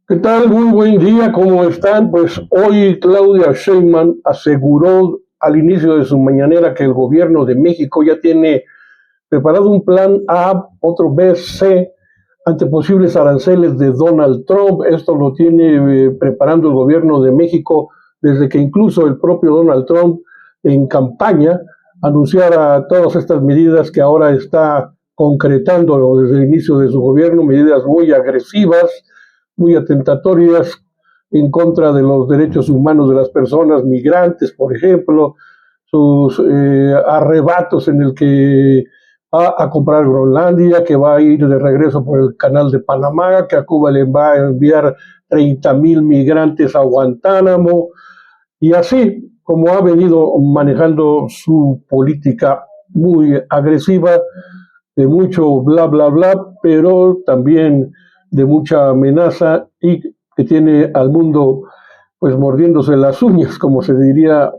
¿Qué tal? Muy buen día, ¿cómo están? Pues hoy Claudia Sheinbaum aseguró al inicio de su mañanera que el gobierno de México ya tiene preparado un plan A, otro B, C, ante posibles aranceles de Donald Trump. Esto lo tiene preparando el gobierno de México desde que incluso el propio Donald Trump en campaña anunciara todas estas medidas que ahora está concretando desde el inicio de su gobierno, medidas muy agresivas, muy atentatorias en contra de los derechos humanos de las personas migrantes, por ejemplo, sus arrebatos en el que va a comprar Groenlandia, que va a ir de regreso por el canal de Panamá, que a Cuba le va a enviar 30,000 migrantes a Guantánamo, y así como ha venido manejando su política muy agresiva, de mucho bla, bla, bla, pero también de mucha amenaza y que tiene al mundo pues mordiéndose las uñas, como se diría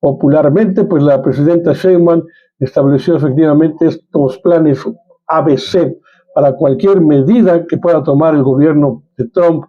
popularmente. Pues la presidenta Sheinbaum estableció efectivamente estos planes ABC para cualquier medida que pueda tomar el gobierno de Trump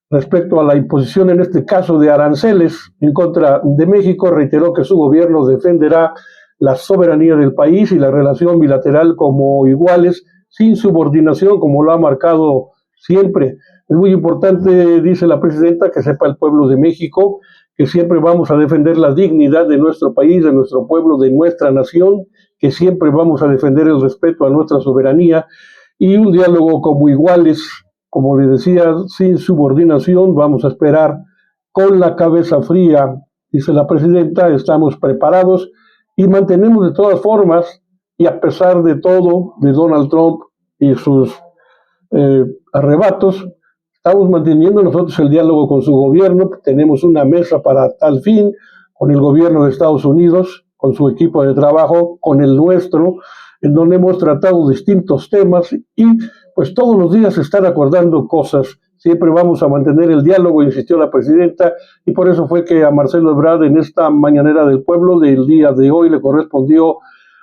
respecto a la imposición, en este caso, de aranceles en contra de México. Reiteró que su gobierno defenderá la soberanía del país y la relación bilateral como iguales, sin subordinación, como lo ha marcado siempre. Es muy importante, dice la presidenta, que sepa el pueblo de México que siempre vamos a defender la dignidad de nuestro país, de nuestro pueblo, de nuestra nación, que siempre vamos a defender el respeto a nuestra soberanía y un diálogo como iguales, como le decía, sin subordinación. Vamos a esperar con la cabeza fría, dice la presidenta. Estamos preparados y mantenemos de todas formas, y a pesar de todo, de Donald Trump y sus arrebatos, estamos manteniendo nosotros el diálogo con su gobierno. Tenemos una mesa para tal fin, con el gobierno de Estados Unidos, con su equipo de trabajo, con el nuestro, en donde hemos tratado distintos temas y pues todos los días se están acordando cosas. Siempre vamos a mantener el diálogo, insistió la presidenta, y por eso fue que a Marcelo Ebrard en esta mañanera del pueblo del día de hoy le correspondió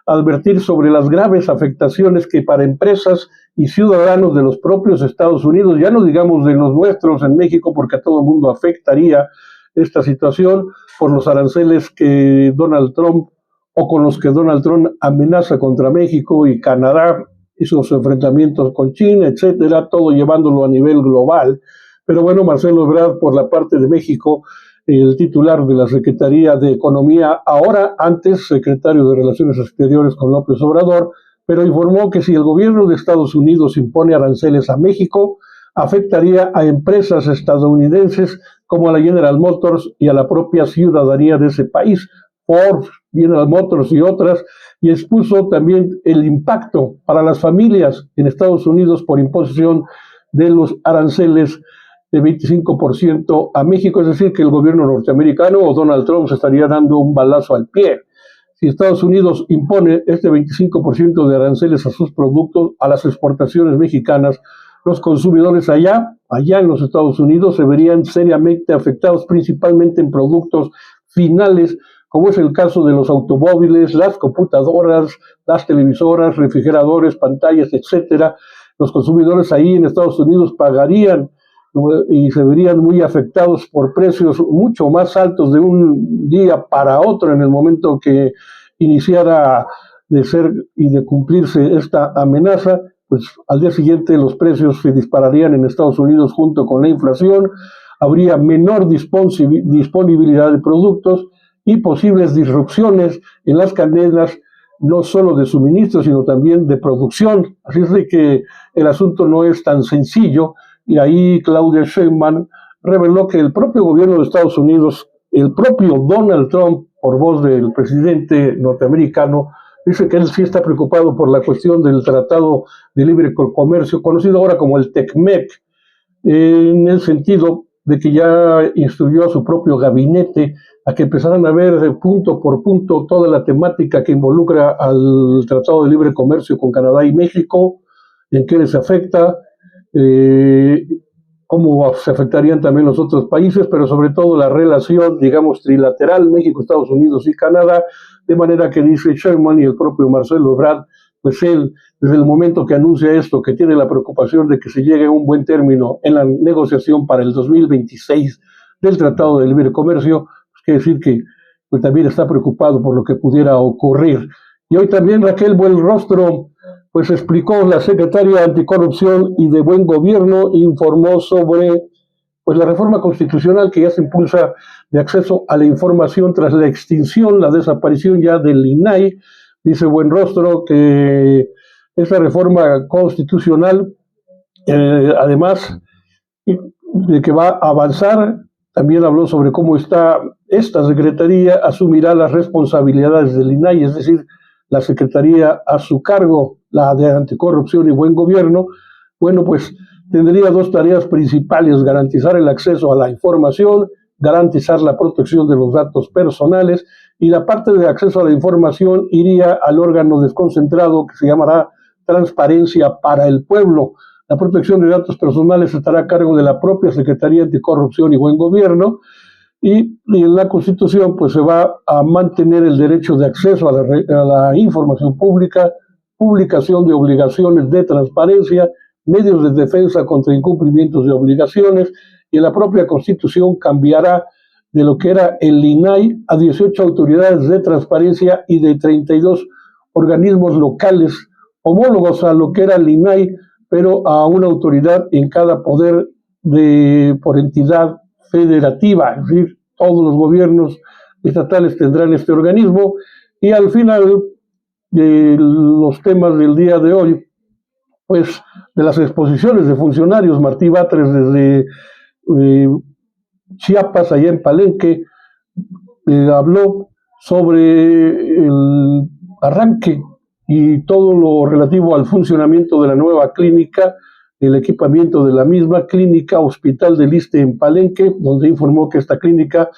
advertir sobre las graves afectaciones que para empresas y ciudadanos de los propios Estados Unidos, ya no digamos de los nuestros en México, porque a todo el mundo afectaría esta situación por los aranceles que Donald Trump o con los que Donald Trump amenaza contra México y Canadá y sus enfrentamientos con China, etcétera, todo llevándolo a nivel global. Pero bueno, Marcelo Ebrard, por la parte de México, el titular de la Secretaría de Economía, ahora antes secretario de Relaciones Exteriores con López Obrador, pero informó que si el gobierno de Estados Unidos impone aranceles a México, afectaría a empresas estadounidenses como a la General Motors y a la propia ciudadanía de ese país, Ford, General Motors y otras, y expuso también el impacto para las familias en Estados Unidos por imposición de los aranceles de 25% a México. Es decir, que el gobierno norteamericano o Donald Trump se estaría dando un balazo al pie. Si Estados Unidos impone este 25% de aranceles a sus productos, a las exportaciones mexicanas, los consumidores allá en los Estados Unidos se verían seriamente afectados, principalmente en productos finales, como es el caso de los automóviles, las computadoras, las televisoras, refrigeradores, pantallas, etcétera. Los consumidores ahí en Estados Unidos pagarían y se verían muy afectados por precios mucho más altos de un día para otro en el momento que iniciara de ser y de cumplirse esta amenaza. Pues al día siguiente los precios se dispararían en Estados Unidos junto con la inflación, habría menor disponibilidad de productos y posibles disrupciones en las cadenas, no solo de suministro, sino también de producción. Así es de que el asunto no es tan sencillo, y ahí Claudia Sheinbaum reveló que el propio gobierno de Estados Unidos, el propio Donald Trump, por voz del presidente norteamericano, dice que él sí está preocupado por la cuestión del Tratado de Libre Comercio, conocido ahora como el TECMEC, en el sentido de que ya instruyó a su propio gabinete a que empezaran a ver punto por punto toda la temática que involucra al Tratado de Libre Comercio con Canadá y México, en qué les afecta, cómo se afectarían también los otros países, pero sobre todo la relación, digamos, trilateral, México, Estados Unidos y Canadá, de manera que dice Sherman y el propio Marcelo Ebrard pues él, desde el momento que anuncia esto, que tiene la preocupación de que se llegue a un buen término en la negociación para el 2026 del Tratado de Libre Comercio, pues quiere decir que pues, también está preocupado por lo que pudiera ocurrir. Y hoy también Raquel Buenrostro pues explicó, la secretaria Anticorrupción y de Buen Gobierno informó sobre pues la reforma constitucional que ya se impulsa de acceso a la información tras la extinción, la desaparición ya del INAI. Dice Buenrostro que esa reforma constitucional, además de que va a avanzar, también habló sobre cómo esta secretaría asumirá las responsabilidades del INAI, es decir, la secretaría a su cargo, la de Anticorrupción y Buen Gobierno. Bueno, pues tendría dos tareas principales: garantizar el acceso a la información, garantizar la protección de los datos personales, y la parte de acceso a la información iría al órgano desconcentrado que se llamará Transparencia para el Pueblo. La protección de datos personales estará a cargo de la propia Secretaría Anticorrupción y Buen Gobierno, y en la Constitución pues se va a mantener el derecho de acceso a la información pública, publicación de obligaciones de transparencia, medios de defensa contra incumplimientos de obligaciones, y en la propia Constitución cambiará de lo que era el INAI a 18 autoridades de transparencia y de 32 organismos locales homólogos a lo que era el INAI, pero a una autoridad en cada poder por entidad federativa, es decir, todos los gobiernos estatales tendrán este organismo. Y al final de los temas del día de hoy, pues de las exposiciones de funcionarios, Martí Batres desde Chiapas, allá en Palenque, habló sobre el arranque y todo lo relativo al funcionamiento de la nueva clínica, el equipamiento de la misma clínica Hospital del Iste en Palenque, donde informó que esta clínica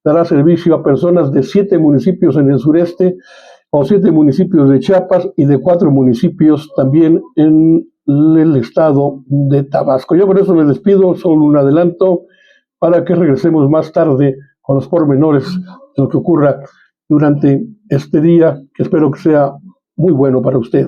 dará servicio a personas de 7 municipios en el sureste, o 7 municipios de Chiapas y de 4 municipios también en el estado de Tabasco. Yo con eso me despido, solo un adelanto para que regresemos más tarde con los pormenores de lo que ocurra durante este día, que espero que sea muy bueno para usted.